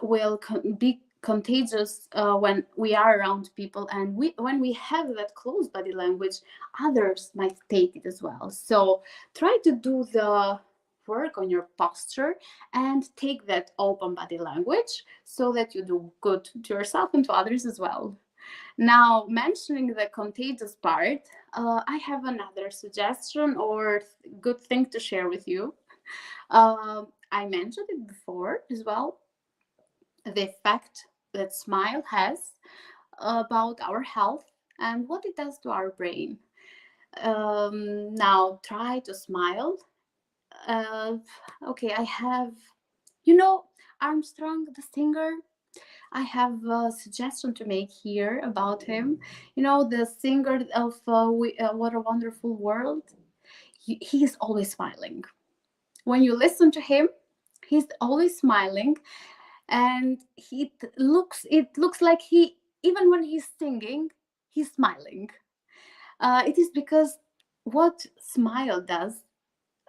will be contagious when we are around people, and when we have that close body language, others might take it as well. So try to do the work on your posture and take that open body language so that you do good to yourself and to others as well. Now, mentioning the contagious part, I have another suggestion or good thing to share with you. I mentioned it before as well, the effect that smile has about our health and what it does to our brain. Now, try to smile. Uh, okay, I have, you know, Armstrong, the singer. I have a suggestion to make here about him. You know, the singer of What a Wonderful World. He is always smiling. When you listen to him, he's always smiling, and it looks like he, even when he's singing, he's smiling. It is because what smile does,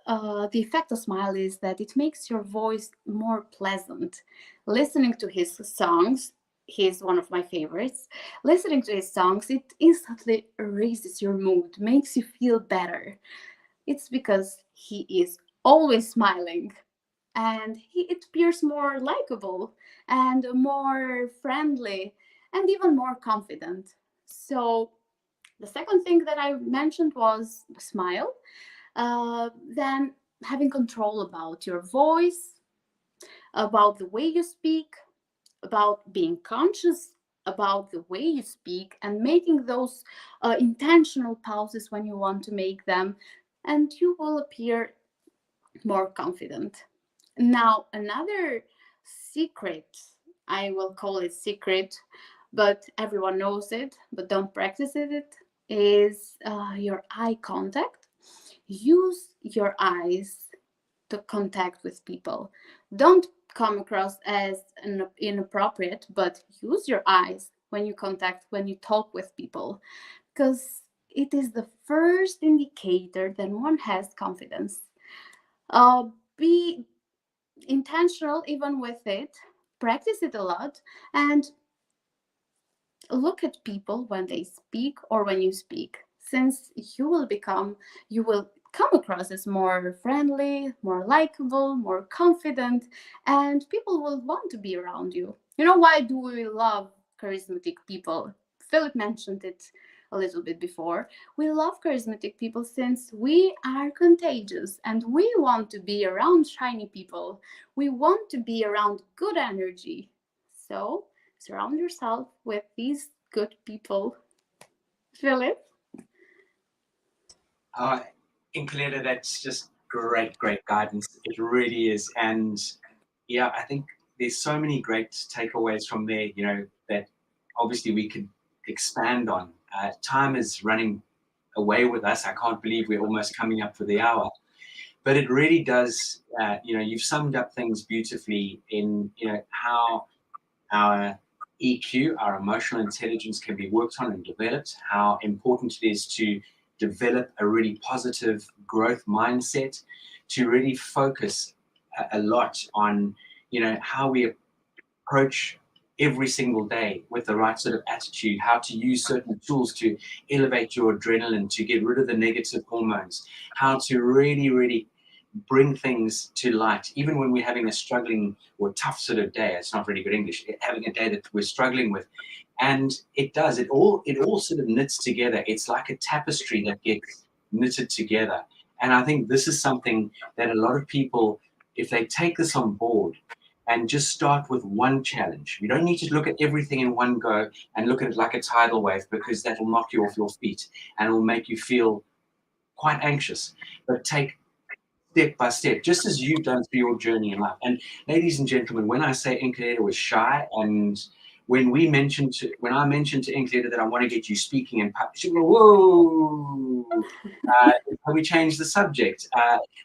the effect of smile is that it makes your voice more pleasant. Listening to his songs, he's one of my favorites. Listening to his songs, it instantly raises your mood, makes you feel better. It's because he is always smiling, and it appears more likable and more friendly and even more confident. So the second thing that I mentioned was smile. Then having control about your voice, about the way you speak, about being conscious about the way you speak and making those intentional pauses when you want to make them, and you will appear more confident. Now, another secret, I will call it secret, but everyone knows it, but don't practice it, is your eye contact. Use your eyes to contact with people. Don't come across as inappropriate, but use your eyes when you talk with people, because it is the first indicator that one has confidence. Be intentional even with it, practice it a lot, and look at people when they speak or when you speak, since you will come across as more friendly, more likable, more confident, and people will want to be around you. You know, why do we love charismatic people? Philip mentioned it a little bit before. We love charismatic people since we are contagious and we want to be around shiny people. We want to be around good energy. So surround yourself with these good people. Philip? Uh, Enkeleda, that's just great guidance. It really is. And yeah, I think there's so many great takeaways from there, that obviously we could expand on. Time is running away with us. I can't believe we're almost coming up for the hour. But it really does, you've summed up things beautifully in, how our EQ, our emotional intelligence, can be worked on and developed, how important it is to develop a really positive growth mindset, to really focus a lot on, how we approach every single day with the right sort of attitude, how to use certain tools to elevate your adrenaline, to get rid of the negative hormones, how to really, really bring things to light, even when we're having a struggling or tough sort of day. It's not really good English, having a day that we're struggling with. And it all sort of knits together. It's like a tapestry that gets knitted together. And I think this is something that a lot of people, if they take this on board and just start with one challenge, you don't need to look at everything in one go and look at it like a tidal wave, because that will knock you off your feet and it will make you feel quite anxious. But take step by step, just as you've done through your journey in life. And ladies and gentlemen, when I say Enkeleda was shy, and when I mentioned to Enkeleda that I want to get you speaking in public, she go, whoa, can we change the subject?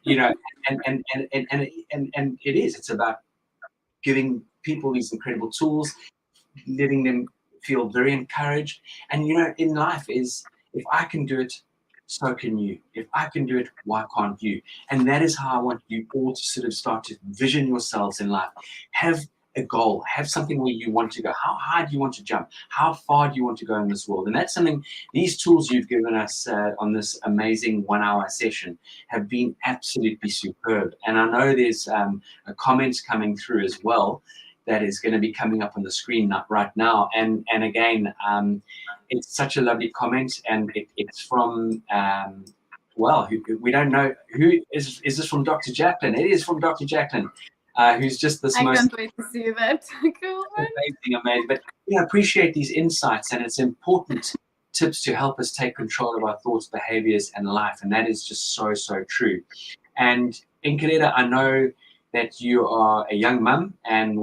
You know, and it's about giving people these incredible tools, letting them feel very encouraged. And you know, in life is, if I can do it, so can you. If I can do it, why can't you? And that is how I want you all to sort of start to vision yourselves in life. Have a goal, have something where you want to go. How high do you want to jump? How far do you want to go in this world? And that's something, these tools you've given us on this amazing 1 hour session have been absolutely superb. And I know there's a comment coming through as well that is going to be coming up on the screen right now. And again, it's such a lovely comment, and it's from, we don't know who is this from. Dr. Jacqueline. It is from Dr. Jacqueline, who's just this I most can't wait to see that. Cool. amazing. But I appreciate these insights, and it's important tips to help us take control of our thoughts, behaviors, and life. And that is just so, so true. And Enkeleda, I know that you are a young mum, and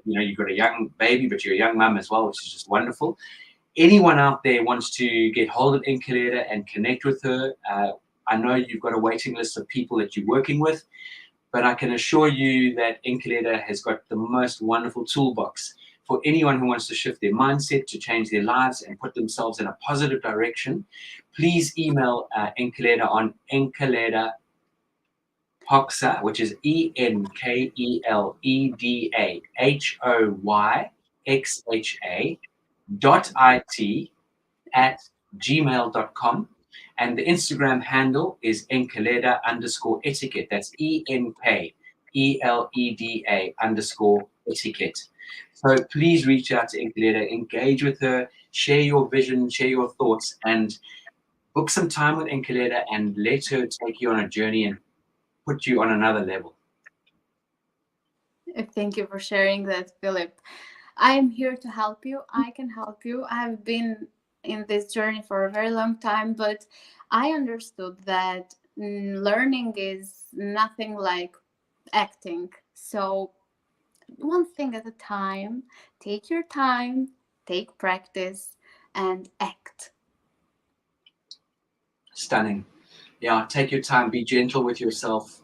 you've got a young baby, but you're a young mum as well, which is just wonderful. Anyone out there wants to get hold of Enkeleda and connect with her, I know you've got a waiting list of people that you're working with, but I can assure you that Enkeleda has got the most wonderful toolbox for anyone who wants to shift their mindset, to change their lives and put themselves in a positive direction. Please email Enkeleda on Enkeleda Hoxha, which is ENKELEDAHOYXHA.IT@gmail.com. And the Instagram handle is Enkeleda_etiquette. That's ENKELEDA_etiquette. So please reach out to Enkeleda, engage with her, share your vision, share your thoughts, and book some time with Enkeleda and let her take you on a journey and put you on another level. Thank you for sharing that, Philip. I'm here to help you. I can help you. I've been in this journey for a very long time, but I understood that learning is nothing like acting. So one thing at a time, take your time, take practice, and act. Stunning. Yeah, take your time, be gentle with yourself,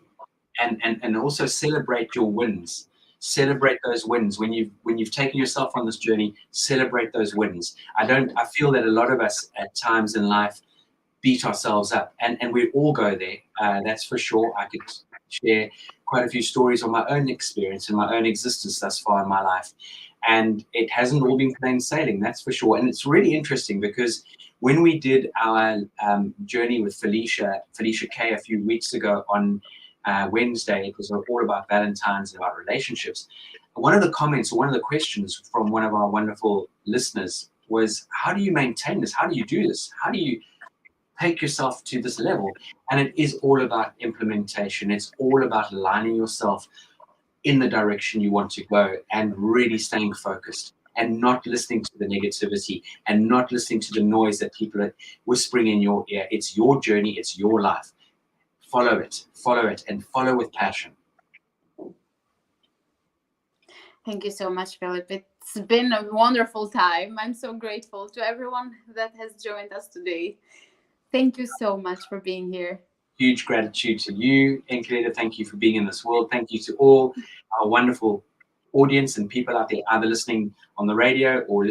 and also celebrate your wins. Celebrate those wins. When you've taken yourself on this journey, celebrate those wins. I feel that a lot of us at times in life beat ourselves up, and we all go there. That's for sure. I could share quite a few stories on my own experience and my own existence thus far in my life, and it hasn't all been plain sailing, that's for sure. And it's really interesting because when we did our journey with Felicia K a few weeks ago on Wednesday, it was all about Valentine's and about relationships. One of the comments, or one of the questions from one of our wonderful listeners was, how do you maintain this? How do you do this? How do you take yourself to this level? And it is all about implementation. It's all about aligning yourself in the direction you want to go and really staying focused and not listening to the negativity and not listening to the noise that people are whispering in your ear. It's your journey. It's your life. Follow it, and follow with passion. Thank you so much, Philip. It's been a wonderful time. I'm so grateful to everyone that has joined us today. Thank you so much for being here. Huge gratitude to you, Enkeleda. Thank you for being in this world. Thank you to all our wonderful audience and people out there, either listening on the radio or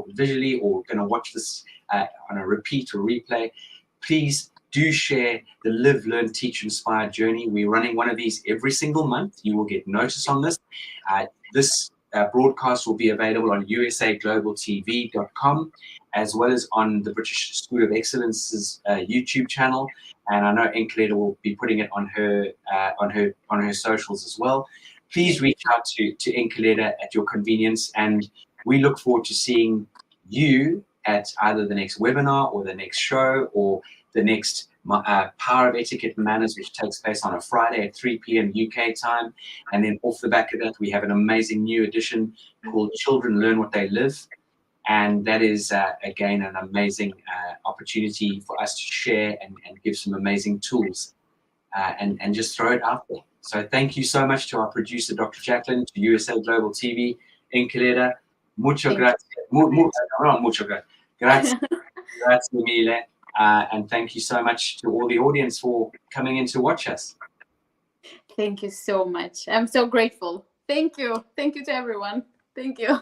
visually, or going to watch this on a repeat or replay. Please do share the Live, Learn, Teach, Inspire journey. We're running one of these every single month. You will get notice on this. This broadcast will be available on usaglobaltv.com, as well as on the British School of Excellence's YouTube channel. And I know Enkeleda will be putting it on her socials as well. Please reach out to Enkeleda at your convenience, and we look forward to seeing you at either the next webinar or the next show or the next Power of Etiquette Manners, which takes place on a Friday at 3 p.m. UK time. And then off the back of that, we have an amazing new edition called Children Learn What They Live. And that is, again, an amazing opportunity for us to share and give some amazing tools and just throw it out there. So thank you so much to our producer, Dr. Jacqueline, to USA Global TV, Enkeleda. Mucho grazie. Mucho grazie. Grazie mille. And thank you so much to all the audience for coming in to watch us. Thank you so much. I'm so grateful. Thank you. Thank you to everyone. Thank you.